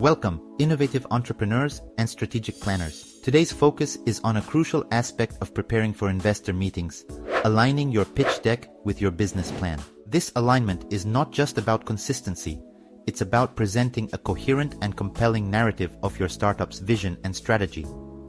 Welcome, innovative entrepreneurs and strategic planners. Today's focus is on a crucial aspect of preparing for investor meetings, aligning your pitch deck with your business plan. This alignment is not just about consistency, it's about presenting a coherent and compelling narrative of your startup's vision and strategy.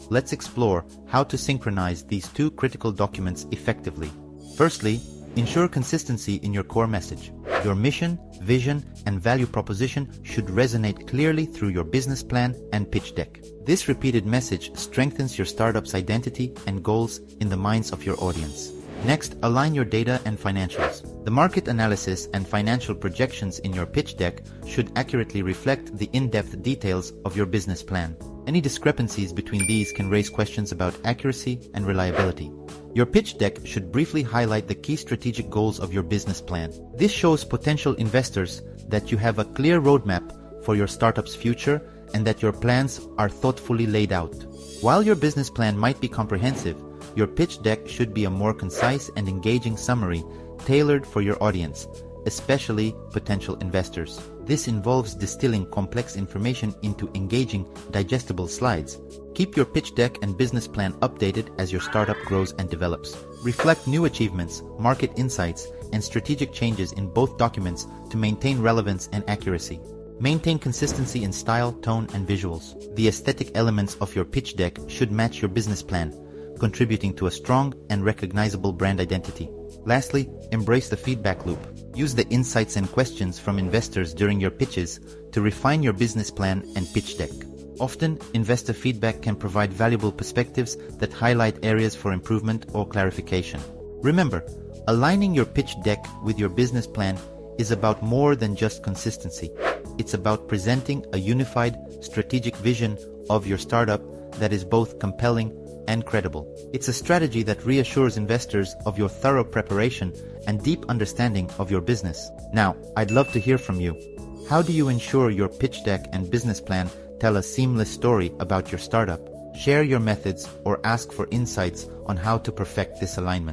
Let's explore how to synchronize these two critical documents effectively. Firstly, ensure consistency in your core message. Your mission, vision, and value proposition should resonate clearly through your business plan and pitch deck. This repeated message strengthens your startup's identity and goals in the minds of your audience. Next, align your data and financials. The market analysis and financial projections in your pitch deck should accurately reflect the in-depth details of your business plan. Any discrepancies between these can raise questions about accuracy and reliability. Your pitch deck should briefly highlight the key strategic goals of your business plan. This shows potential investors that you have a clear roadmap for your startup's future and that your plans are thoughtfully laid out. While your business plan might be comprehensive, your pitch deck should be a more concise and engaging summary tailored for your audience, especially potential investors. This involves distilling complex information into engaging, digestible slides. Keep your pitch deck and business plan updated as your startup grows and develops. Reflect new achievements, market insights, and strategic changes in both documents to maintain relevance and accuracy. Maintain consistency in style, tone, and visuals. The aesthetic elements of your pitch deck should match your business plan, contributing to a strong and recognizable brand identity. Lastly, embrace the feedback loop. Use the insights and questions from investors during your pitches to refine your business plan and pitch deck. Often, investor feedback can provide valuable perspectives that highlight areas for improvement or clarification. Remember, aligning your pitch deck with your business plan is about more than just consistency. It's about presenting a unified, strategic vision of your startup that is both compelling and credible. It's a strategy that reassures investors of your thorough preparation and deep understanding of your business. Now, I'd love to hear from you. How do you ensure your pitch deck and business plan tell a seamless story about your startup? Share your methods or ask for insights on how to perfect this alignment.